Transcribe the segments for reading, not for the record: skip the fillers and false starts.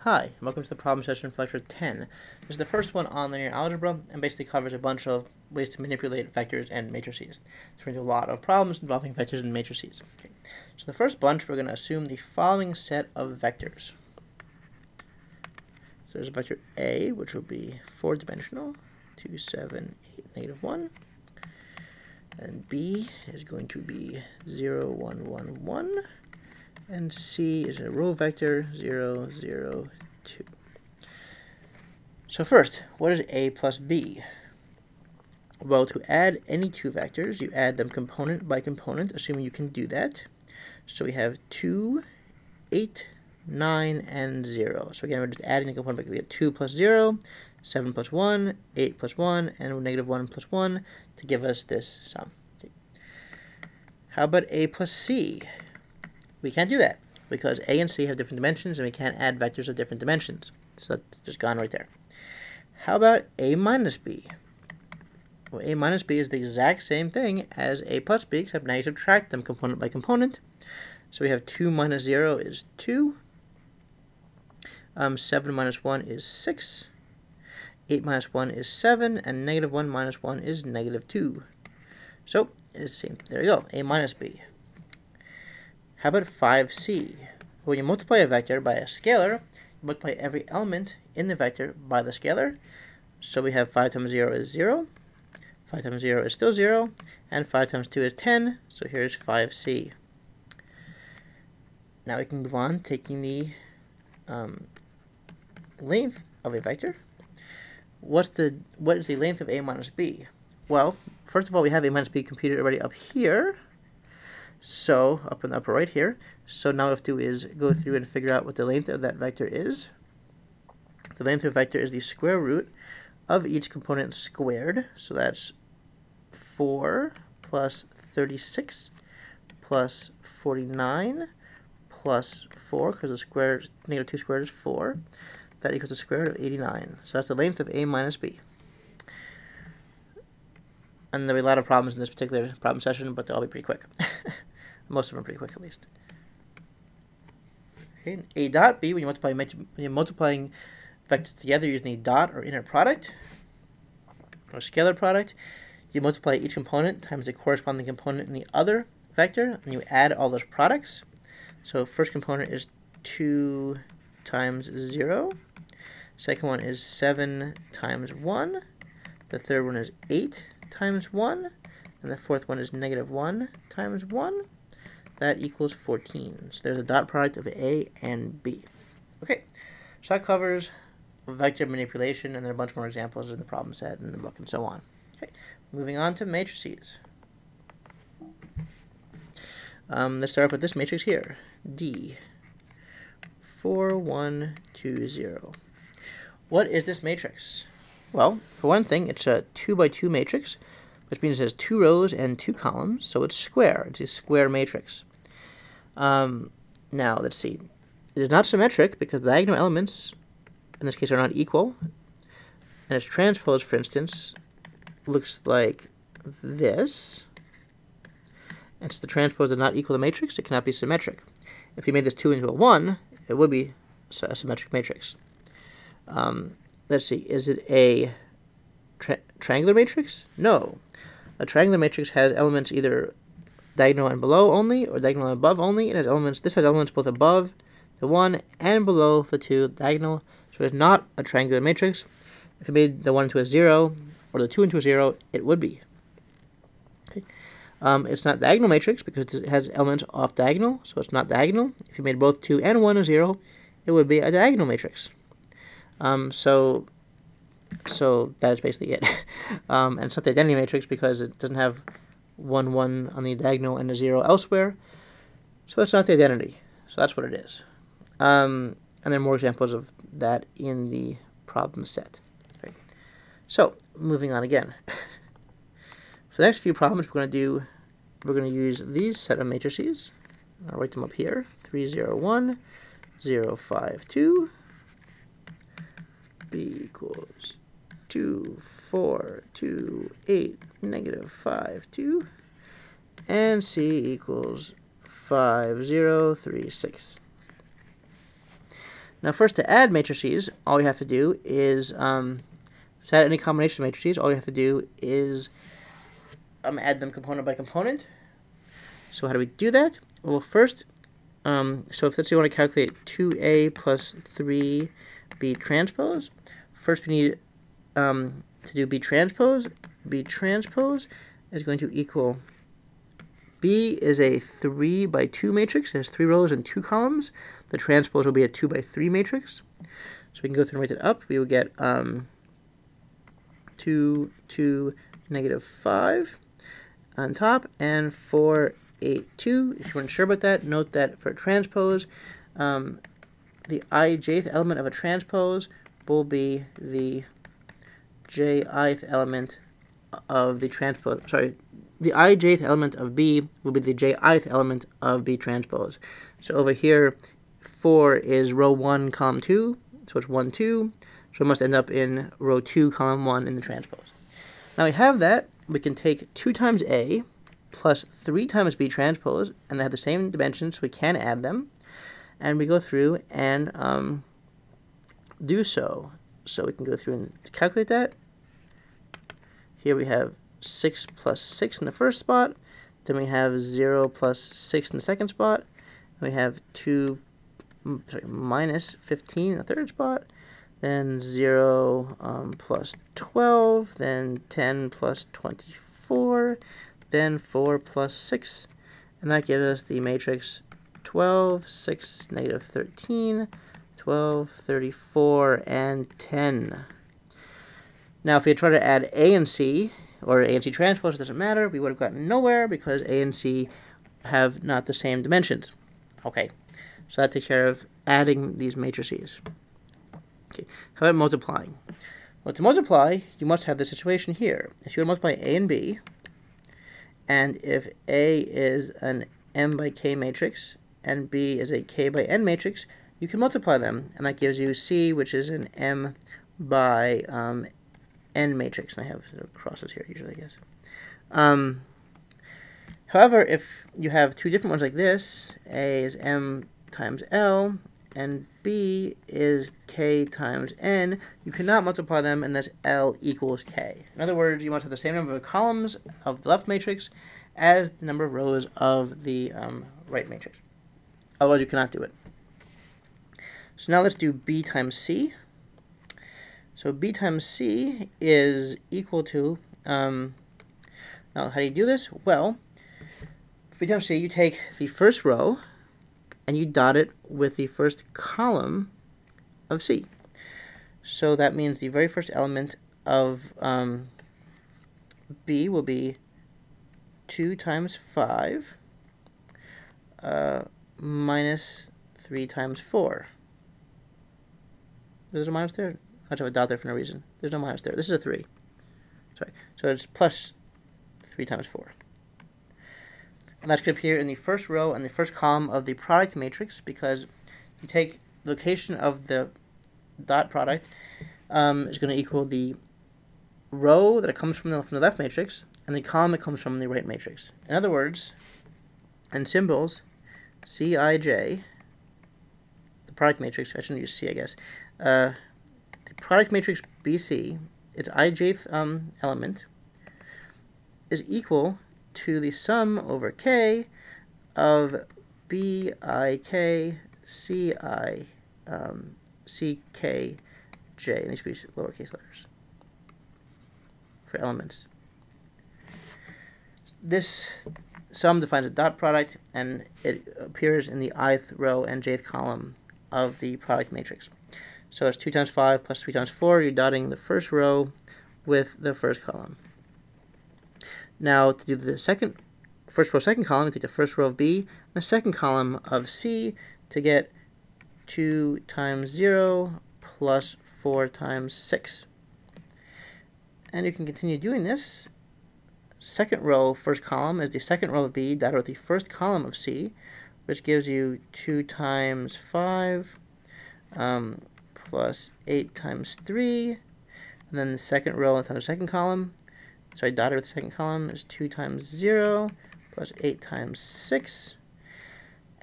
Hi, and welcome to the problem session for Lecture 10. This is the first one on linear algebra and basically covers a bunch of ways to manipulate vectors and matrices. So we're going to do a lot of problems involving vectors and matrices. Okay. So the first bunch, we're going to assume the following set of vectors. So there's a vector A, which will be 4-dimensional, 2, 7, 8, negative 1. And B is going to be 0, 1, 1, 1. And C is a row vector, 0, 0, 2. So first, what is A plus B? Well, to add any two vectors, you add them component by component, assuming you can do that. So we have 2, 8, 9, and 0. So again, we're just adding the component. We have 2 plus 0, 7 plus 1, 8 plus 1, and negative 1 plus 1 to give us this sum. How about A plus C? We can't do that because A and C have different dimensions and we can't add vectors of different dimensions. So that's just gone right there. How about A minus B? Well, A minus B is the exact same thing as A plus B, except now you subtract them component by component. So we have 2 minus 0 is 2. 7 minus 1 is 6. 8 minus 1 is 7. And negative 1 minus 1 is negative 2. So it's the same. There we go. A minus B. How about 5c? When you multiply a vector by a scalar, you multiply every element in the vector by the scalar. So we have 5 times 0 is 0, 5 times 0 is still 0, and 5 times 2 is 10, so here's 5c. Now we can move on, taking the length of a vector. What is the length of A minus B? Well, first of all, we have A minus B computed already up here. So, up in the upper right here. So now what we have to do is go through and figure out what the length of that vector is. The length of a vector is the square root of each component squared. So that's 4 plus 36 plus 49 plus 4, because the square, negative 2 squared is 4. That equals the square root of 89. So that's the length of A minus B. And there'll be a lot of problems in this particular problem session, but they'll all be pretty quick. Most of them are pretty quick, at least. Okay, A dot B, when you're multiplying vectors together using a dot or inner product, or scalar product, you multiply each component times the corresponding component in the other vector, and you add all those products. So first component is 2 times 0. Second one is 7 times 1. The third one is 8 times 1. And the fourth one is negative 1 times 1. That equals 14. So there's a dot product of A and B. Okay, so that covers vector manipulation, and there are a bunch more examples in the problem set and in the book and so on. Okay, moving on to matrices. Let's start off with this matrix here, D, 4, 1, 2, 0. What is this matrix? Well, for one thing, it's a 2 by 2 matrix, which means it has 2 rows and 2 columns, so it's square. It's a square matrix. Now, let's see. It is not symmetric because the diagonal elements, in this case, are not equal. And its transpose, for instance, looks like this. And since the transpose does not equal the matrix, it cannot be symmetric. If you made this 2 into a 1, it would be a symmetric matrix. Let's see. Is it a triangular matrix? No. A triangular matrix has elements either diagonal and below only, or diagonal and above only. It has elements. This has elements both above the 1 and below the 2 diagonal. So it's not a triangular matrix. If you made the 1 into a 0 or the 2 into a 0, it would be. Okay. It's not diagonal matrix because it has elements off diagonal, so it's not diagonal. If you made both 2 and 1 a 0, it would be a diagonal matrix. So that is basically it. And it's not the identity matrix because it doesn't have 1, 1 on the diagonal and a 0 elsewhere. So it's not the identity. So that's what it is. And there are more examples of that in the problem set. Okay. So moving on again. For the next few problems we're going to use these set of matrices. I'll write them up here. 3, 0, 1, 0, 5, 2. B equals 2, 4, 2, 8, negative 5, 2, and C equals 5, 0, 3, 6. Now first, to add matrices, all we have to do is, to add any combination of matrices, all we have to do is add them component by component. So how do we do that? Well, first, so if let's say we want to calculate 2a plus 3b transpose, first we need to do b transpose. B transpose is going to equal, B is a 3 by 2 matrix. It has 3 rows and 2 columns. The transpose will be a 2 by 3 matrix. So we can go through and write it up. We will get 2, 2, negative 5 on top, and 4, 8, 2. If you weren't sure about that, note that for transpose, the ijth element of a transpose will be the jith element of the transpose. Sorry, the ijth element of B will be the jith element of B transpose. So over here, 4 is row 1, column 2, so it's 1, 2. So it must end up in row 2, column 1 in the transpose. Now we have that. We can take 2 times A plus 3 times B transpose, and they have the same dimensions, so we can add them. And we go through and do so. So we can go through and calculate that. Here we have 6 plus 6 in the first spot. Then we have 0 plus 6 in the second spot. And we have minus 15 in the third spot. Then 0 plus 12. Then 10 plus 24. Then 4 plus 6. And that gives us the matrix 12, 6, negative 13, 12, 34, and 10. Now, if we had tried to add A and C, or A and C transpose, it doesn't matter. We would have gotten nowhere because A and C have not the same dimensions. Okay, so that takes care of adding these matrices. Okay, how about multiplying? Well, to multiply, you must have this situation here. If you would multiply A and B, and if A is an M by K matrix, and B is a K by N matrix, you can multiply them, and that gives you C, which is an M by N matrix, and I have crosses here usually, I guess. However, if you have two different ones like this, A is M times L, and B is K times N, you cannot multiply them unless L equals K. In other words, you must have the same number of columns of the left matrix as the number of rows of the right matrix. Otherwise, you cannot do it. So now let's do B times C. So B times C is equal to, now how do you do this? Well, for B times C, you take the first row and you dot it with the first column of C. So that means the very first element of B will be 2 times 5 minus 3 times 4. There's a minus there? I have a dot there for no reason. There's no minus there. This is a 3. Sorry. So it's plus 3 times 4. And that's going to appear in the first row and the first column of the product matrix, because you take the location of the dot product is going to equal the row that it comes from the left matrix and the column it comes from the right matrix. In other words, in symbols, Cij, the product matrix, I shouldn't use C, I guess, the product matrix BC, its ijth element, is equal to the sum over K of Bik, Ci, Ckj, and these should be lowercase letters for elements. This sum defines a dot product, and it appears in the ith row and jth column of the product matrix. So it's 2 times 5 plus 3 times 4. You're dotting the first row with the first column. Now, to do the first row, second column, you take the first row of B and the second column of C to get 2 times 0 plus 4 times 6. And you can continue doing this. Second row, first column, is the second row of B dotted with the first column of C, which gives you 2 times 5 plus 8 times 3. And then the second row times the second column, sorry, dotted with the second column, is 2 times 0 plus 8 times 6.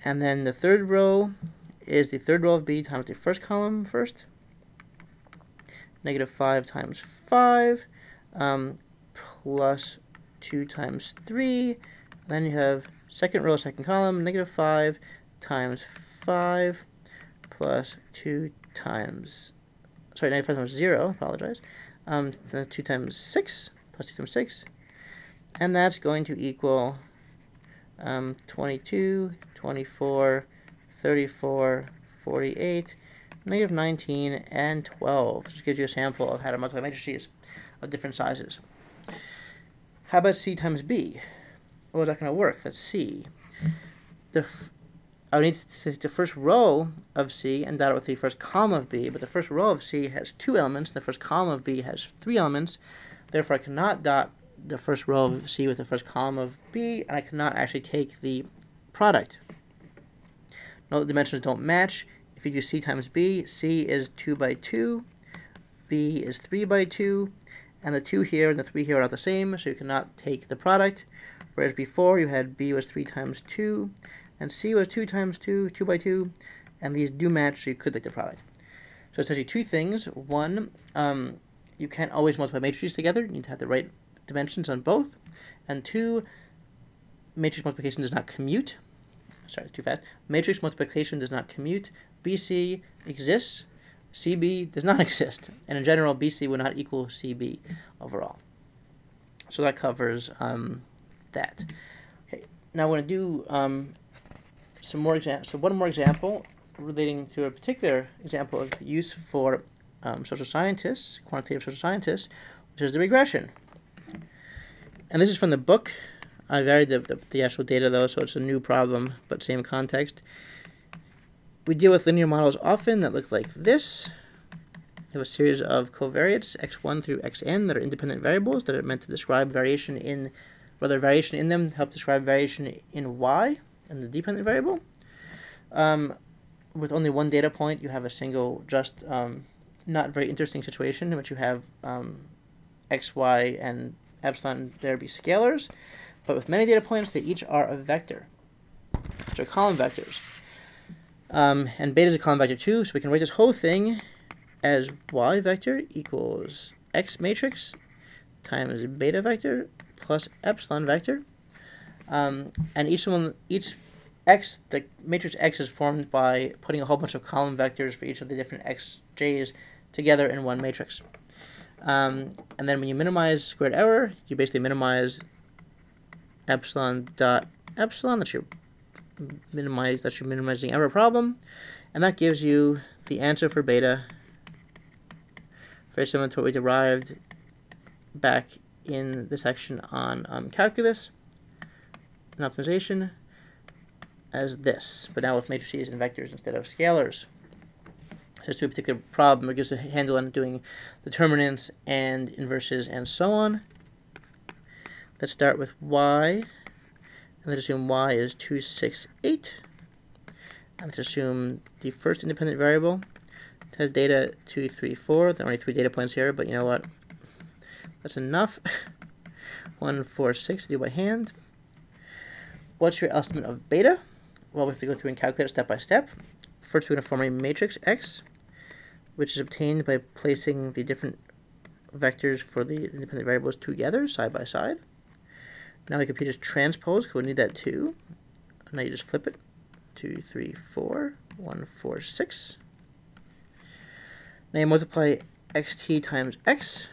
And then the third row is the third row of B times the first column first. Negative 5 times 5, plus 2 times 3. Then you have second row, second column, negative 5 times 5, plus 2 times, sorry, negative 5 times 0, apologize. Then 2 times 6, plus 2 times 6. And that's going to equal 22, 24, 34, 48, negative 19, and 12. Just gives you a sample of how to multiply matrices of different sizes. How about C times B? Well, is that going to work? Let's see. I would need to take the first row of C and dot it with the first column of B, but the first row of C has 2 elements, and the first column of B has 3 elements. Therefore, I cannot dot the first row of C with the first column of B, and I cannot actually take the product. Note the dimensions don't match. If you do C times B, C is 2 by 2, B is 3 by 2, and the 2 here and the 3 here are not the same, so you cannot take the product. Whereas before you had B was 3 times 2, and C was 2 times 2, 2 by 2, and these do match, so you could take the product. So essentially 2 things. One, you can't always multiply matrices together. You need to have the right dimensions on both. And 2, matrix multiplication does not commute. Sorry, it's too fast. Matrix multiplication does not commute. BC exists. CB does not exist. And in general, BC will not equal CB overall. So that covers that. Okay, now I want to do some more examples. So one more example relating to a particular example of use for social scientists, quantitative social scientists, which is the regression. And this is from the book. I varied the actual data though, so it's a new problem, but same context. We deal with linear models often that look like this. We have a series of covariates, x1 through xn, that are independent variables that are meant to describe variation in, rather variation in them help describe variation in y, and the dependent variable. With only one data point, you have a single, just not very interesting situation in which you have x, y, and epsilon there be scalars. But with many data points, they each are a vector, which are column vectors. And beta is a column vector too, so we can write this whole thing as y vector equals x matrix times beta vector plus epsilon vector. And each x, the matrix X is formed by putting a whole bunch of column vectors for each of the different xj's together in one matrix. And then when you minimize squared error, you basically minimize epsilon dot epsilon. That's your minimizing error problem, and that gives you the answer for beta. Very similar to what we derived back in the section on calculus and optimization as this, but now with matrices and vectors instead of scalars. So let's do a particular problem that gives a handle on doing determinants and inverses and so on. Let's start with y, and let's assume y is 2, 6, 8. And let's assume the first independent variable has data 2, 3, 4. There are only 3 data points here, but you know what? That's enough. 1, 4, 6 to do by hand. What's your estimate of beta? Well, we have to go through and calculate it step by step. First, we're going to form a matrix X, which is obtained by placing the different vectors for the independent variables together, side by side. Now we compute as transpose, because we need that too. Now you just flip it. 2, 3, 4, 1, 4, 6. Now you multiply xt times x.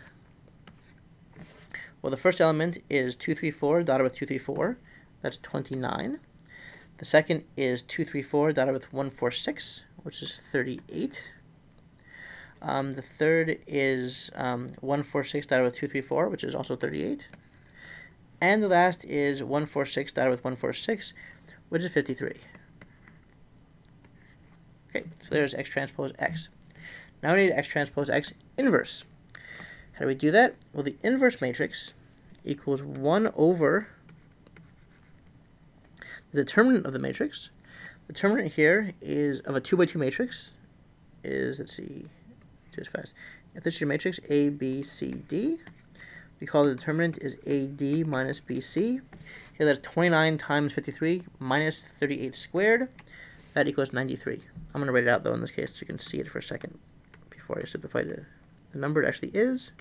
Well, the first element is 2, 3, 4 dotted with 2, 3, 4. That's 29. The second is 2, 3, 4 dotted with 1, 4, 6, which is 38. The third is 1, 4, 6 dotted with 2, 3, 4, which is also 38. And the last is 1, 4, 6 dotted with 1, 4, 6, which is 53. Okay, so there's x transpose x. Now we need x transpose x inverse. How do we do that? Well, the inverse matrix equals 1 over the determinant of the matrix. The determinant here is of a 2 by 2 matrix is, let's see, do it fast. If this is your matrix A, B, C, D, we call the determinant is AD minus BC. Here that's 29 times 53 minus 38 squared. That equals 93. I'm going to write it out, though, in this case, so you can see it for a second before I simplify the number it actually is.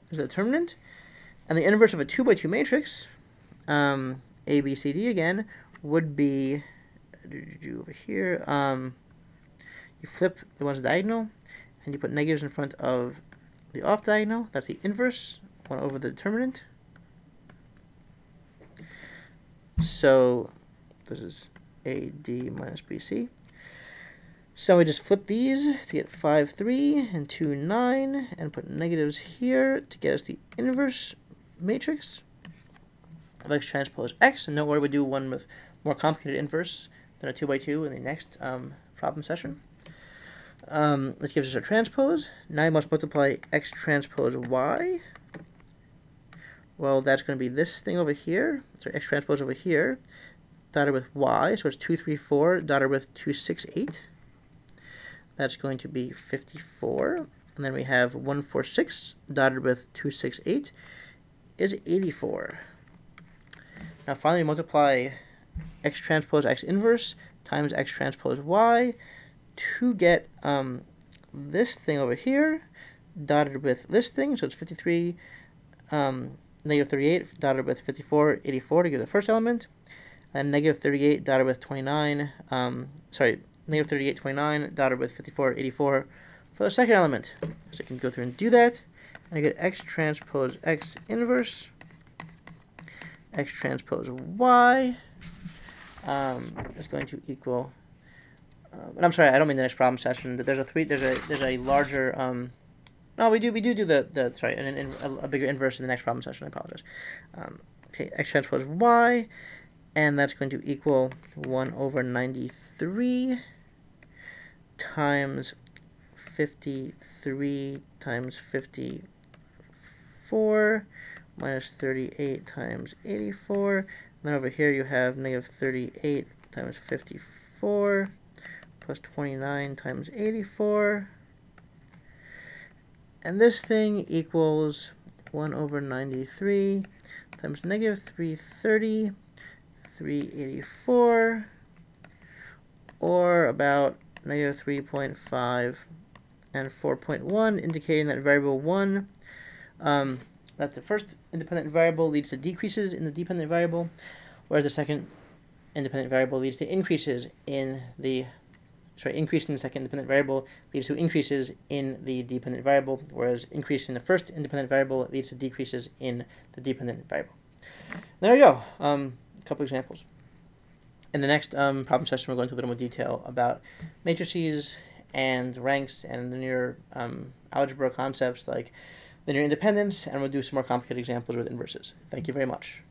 There's the determinant. And the inverse of a 2 by 2 matrix, A, B, C, D again, would be over here. You flip the ones diagonal, and you put negatives in front of the off diagonal. That's the inverse, 1 over the determinant. So this is AD minus BC. So we just flip these to get 5, 3, and 2, 9, and put negatives here to get us the inverse matrix of X transpose X. And don't worry, we do one with more complicated inverse than a 2 by 2 in the next problem session. This gives us our transpose. Now you must multiply X transpose Y. Well, that's going to be this thing over here. So X transpose over here, dotted with Y. So it's 2, 3, 4, dotted with 2, 6, 8. That's going to be 54. And then we have 1, 4, 6, dotted with 2, 6, 8, is 84. Now finally multiply X transpose X inverse times X transpose Y to get this thing over here dotted with this thing. So it's 53, negative 38 dotted with 54, 84 to give the first element. And negative 38 dotted with 29, negative 38, 29 dotted with 54, 84 for the second element. So you can go through and do that. And I get X transpose X inverse, X transpose Y is going to equal. And I'm sorry, I don't mean the next problem session. There's a larger. No, we do the sorry, a bigger inverse in the next problem session. I apologize. Okay, X transpose Y, and that's going to equal 1 over 93 times 53 times 54 minus 38 times 84. And then over here you have negative 38 times 54 plus 29 times 84. And this thing equals 1 over 93 times negative 330, 384, or about negative 3.5 and 4.1, indicating that variable 1, that the first independent variable leads to decreases in the dependent variable, whereas the second independent variable leads to increases in the, increase in the second independent variable leads to increases in the dependent variable, whereas increase in the first independent variable leads to decreases in the dependent variable. There we go. A couple examples. In the next problem session, we're going into a little more detail about matrices and ranks and linear algebra concepts like linear independence, and we'll do some more complicated examples with inverses. Thank you very much.